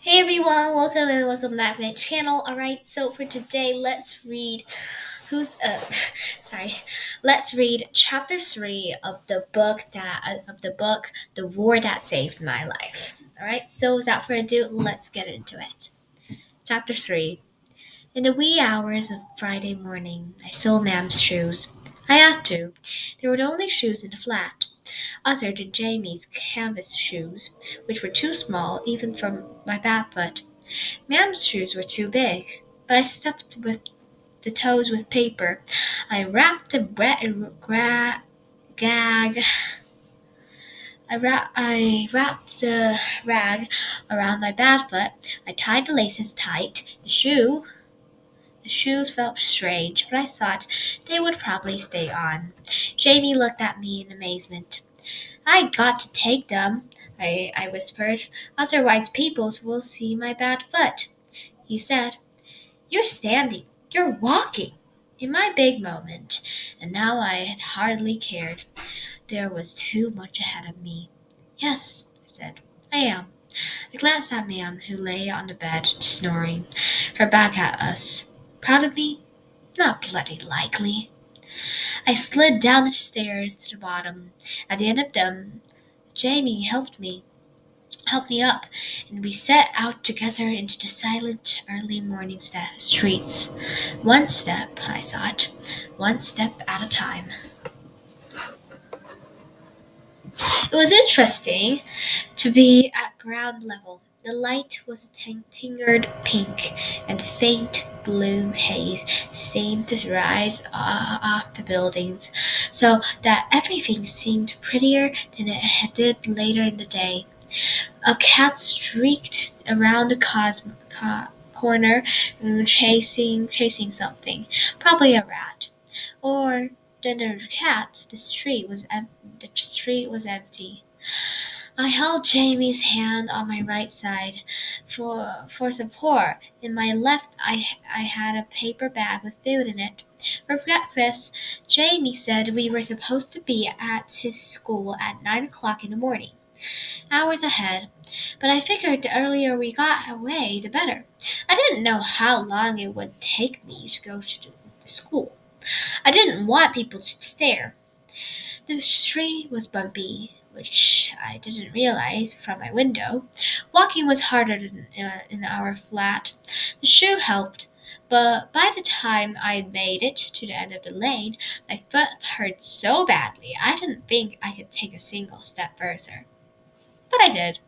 Hey everyone, welcome back to my channel. Alright, so for today let's read who's sorry. Let's read chapter 3 of the book The War That Saved My Life. Alright, so without further ado, let's get into it. Chapter 3. In the wee hours of Friday morning, I stole Mam's shoes. I had to. They were the only shoes in the flat, other than Jamie's canvas shoes, which were too small even for my bad foot. Mam's shoes were too big, but I stuffed with the toes with paper. I wrapped the gag. I wrapped the rag around my bad foot. I tied the laces tight. The shoes felt strange, but I thought they would probably stay on. Jamie looked at me in amazement. I got to take them, I whispered. Otherwise people will see my bad foot. He said, "You're standing. You're walking." In my big moment, and now I had hardly cared. There was too much ahead of me. "Yes," I said, "I am." I glanced at Mam, who lay on the bed, snoring, her back at us. Proud of me? Not bloody likely. I slid down the stairs to the bottom. At the end of them, Jamie helped me up, and we set out together into the silent early morning streets. One step, I thought, one step at a time. It was interesting to be at ground level. The light was a tingered pink, and faint blue haze seemed to rise off the buildings, so that everything seemed prettier than it did later in the day. A cat streaked around the corner, chasing something, probably a rat. Or then the cat. The street was empty. I held Jamie's hand on my right side for support. In my left, I had a paper bag with food in it. For breakfast, Jamie said we were supposed to be at his school at 9 o'clock in the morning, hours ahead, but I figured the earlier we got away, the better. I didn't know how long it would take me to go to the school. I didn't want people to stare. The street was bumpy, which I didn't realize from my window. Walking was harder than in our flat. The shoe helped, but by the time I'd made it to the end of the lane, my foot hurt so badly I didn't think I could take a single step further. But I did.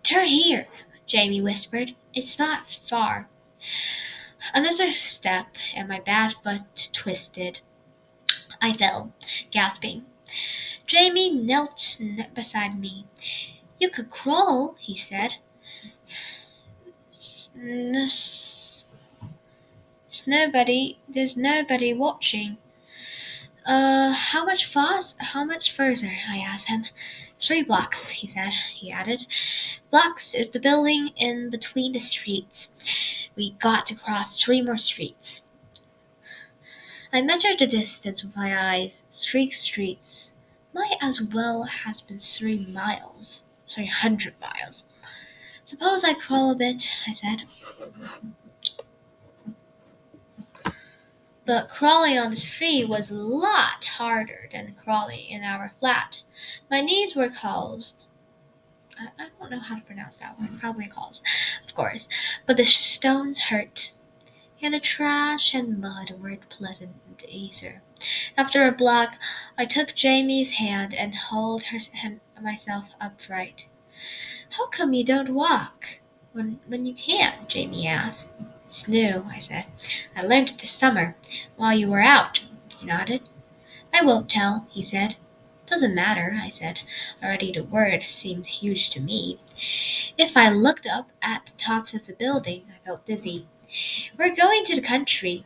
"Turn here," Jamie whispered. "It's not far." Another step, and my bad foot twisted. I fell, gasping. Jamie knelt beside me. "You could crawl," he said. There's nobody watching." How much further?" I asked him. "3 blocks," he said. He added, "Blocks is the building in between the streets. We got to cross 3 more streets." I measured the distance with my eyes. 3 streets might as well have been 300 miles. "Suppose I crawl a bit," I said. But crawling on the street was a lot harder than crawling in our flat. My knees were calloused. I don't know how to pronounce that word. Probably calloused, of course. But the stones hurt, and the trash and mud weren't pleasant either. After a block, I took Jamie's hand and held myself upright. "How come you don't walk when you can?" Jamie asked. "It's new," I said. "I learned it this summer, while you were out." He nodded. "I won't tell," he said. "Doesn't matter," I said. Already the word seemed huge to me. If I looked up at the tops of the building, I felt dizzy. "We're going to the country.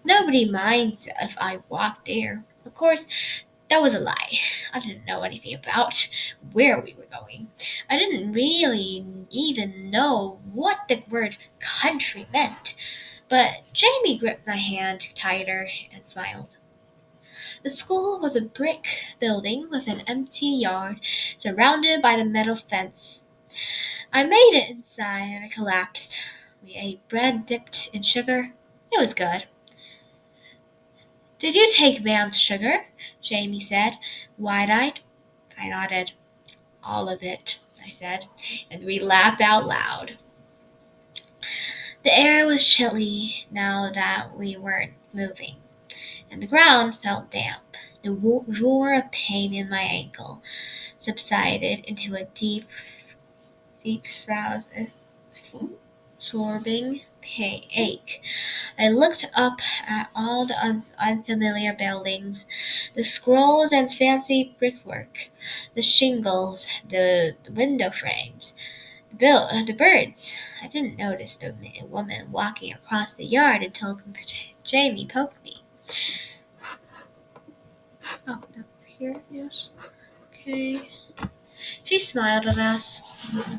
Nobody minds if I walk there." Of course, that was a lie. I didn't know anything about where we were going. I didn't really even know what the word country meant. But Jamie gripped my hand tighter and smiled. The school was a brick building with an empty yard surrounded by the metal fence. I made it inside and I collapsed. We ate bread dipped in sugar. It was good. Did you take Mam's sugar? Jamie said, wide-eyed. I nodded. All of it, I said, and we laughed out loud. The air was chilly now that we weren't moving, and the ground felt damp. The roar of pain in my ankle subsided into a deep absorbing ache. I looked up at all the unfamiliar buildings, the scrolls and fancy brickwork, the shingles, the window frames, the birds. I didn't notice the woman walking across the yard until Jamie poked me. Oh, no, here, yes. Okay. She smiled at us.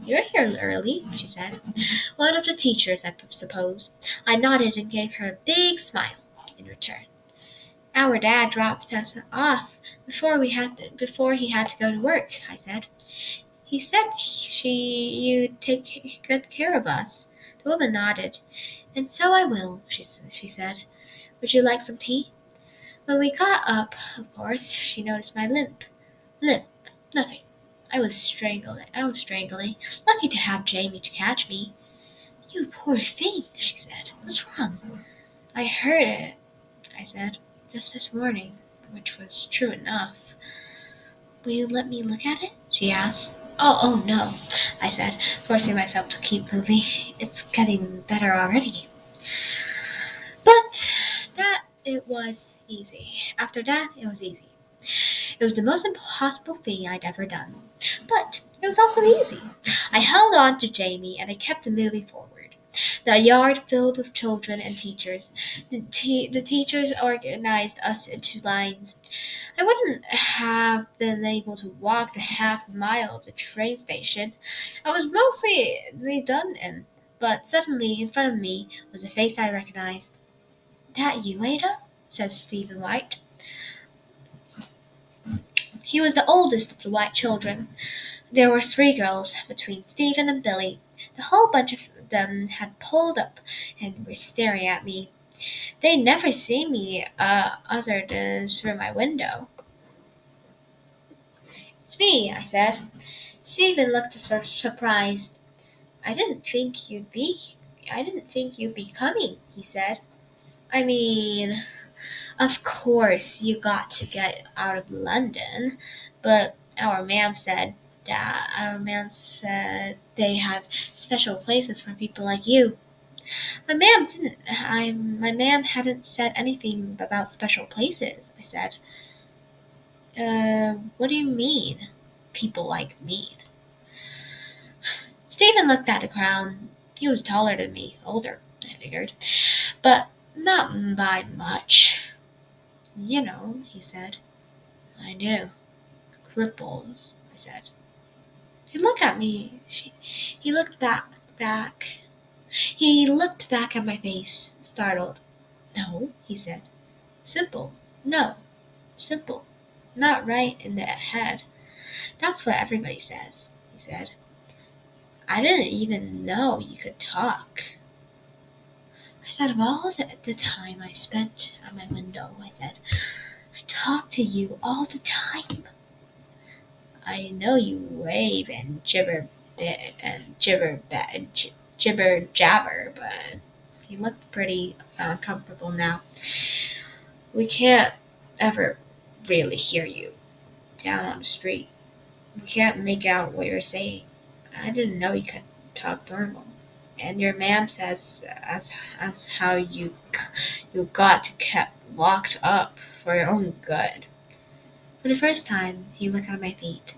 You're here early, she said. One of the teachers, I suppose. I nodded and gave her a big smile in return. Our dad dropped us off before he had to go to work, I said. He said you'd take good care of us. The woman nodded. And so I will, she said. Would you like some tea? When we got up, of course, she noticed my limp. Limp. Nothing. I was strangling. Lucky to have Jamie to catch me. You poor thing, she said. What's wrong? I heard it, I said, just this morning, which was true enough. Will you let me look at it? She asked. Oh, no, I said, forcing myself to keep moving. It's getting better already. But it was easy. After that, it was easy. It was the most impossible thing I'd ever done. But it was also easy. I held on to Jamie and I kept moving forward. The yard filled with children and teachers. The teachers organized us into lines. I wouldn't have been able to walk the half mile of the train station. I was mostly done in, but suddenly in front of me was a face I recognized. That you, Ada? Said Stephen White. He was the oldest of the White children. There were 3 girls between Stephen and Billy. The whole bunch of them had pulled up and were staring at me. They'd never seen me other than through my window. It's me, I said. Stephen looked surprised. I didn't think you'd be coming, he said. I mean, of course you got to get out of London, but our ma'am said they had special places for people like you. My ma'am hadn't said anything about special places, I said. What do you mean? People like me? Stephen looked at the ground. He was taller than me, older, I figured, but not by much. You know, he said. I do. Cripples, I said. He looked at me. He looked back. He looked back at my face, startled. No, he said. Simple. No. Simple. Not right in the head. That's what everybody says, he said. I didn't even know you could talk. I said, of all the time I spent at my window, I said, I talk to you all the time. I know you wave and jibber jabber, but he looked pretty uncomfortable now. We can't ever really hear you down on the street. We can't make out what you're saying. I didn't know you could talk normal. And your ma'am says as how you got kept locked up for your own good. For the first time, he looked at my feet.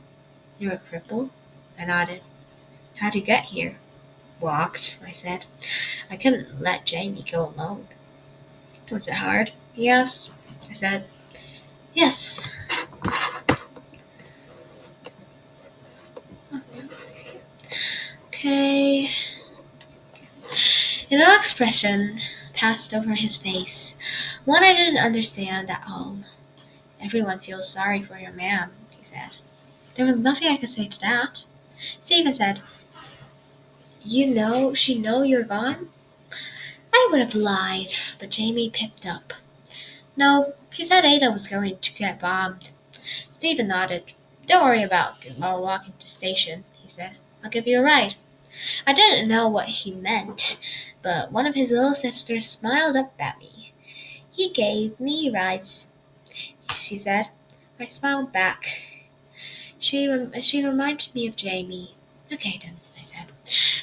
You're a cripple? I nodded. How'd you get here? Walked, I said. I couldn't let Jamie go alone. Was it hard? He asked. I said, yes. Okay. An odd expression passed over his face, one I didn't understand at all. Everyone feels sorry for your ma'am, he said. There was nothing I could say to that. Stephen said, She know you're gone? I would have lied, but Jamie pipped up. No, she said Ada was going to get bombed. Stephen nodded. Don't worry about it while walking to the station, he said. I'll give you a ride. I didn't know what he meant, but one of his little sisters smiled up at me. He gave me rides, she said. I smiled back. She reminded me of Jamie. Okay then, I said.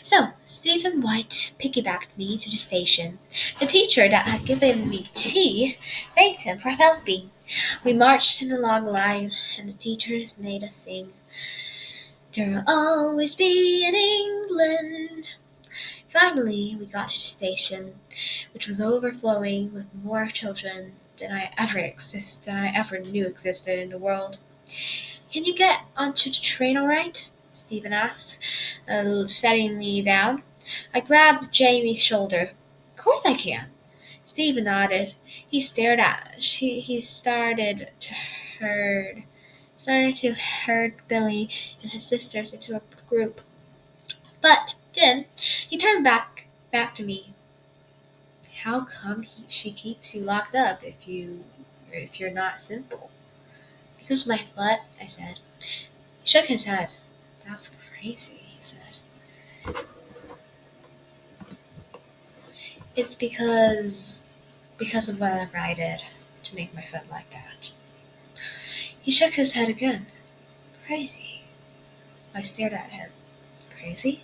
So, Stephen White piggybacked me to the station. The teacher that had given me tea thanked him for helping. We marched in a long line, and the teachers made us sing. There'll always be an England. Finally, we got to the station, which was overflowing with more children than I ever knew existed in the world. Can you get onto the train all right? Stephen asked, setting me down. I grabbed Jamie's shoulder. Of course I can. Stephen nodded. He started to herd Billy and his sisters into a group. But then he turned back to me. How come she keeps you locked up if you're not simple? Because of my foot, I said. He shook his head. That's crazy, he said. It's because of whatever I did to make my foot like that. He shook his head again. Crazy. I stared at him. Crazy?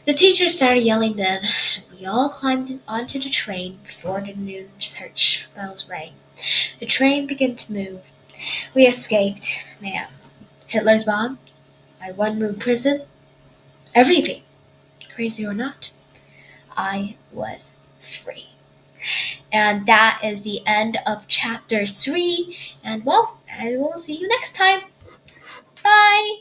The teacher started yelling then, and we all climbed onto the train before the noon church bells rang. The train began to move. We escaped, ma'am. Hitler's bombs, my one-room prison, everything. Crazy or not, I was free. And that is the end of chapter 3. And well, I will see you next time. Bye!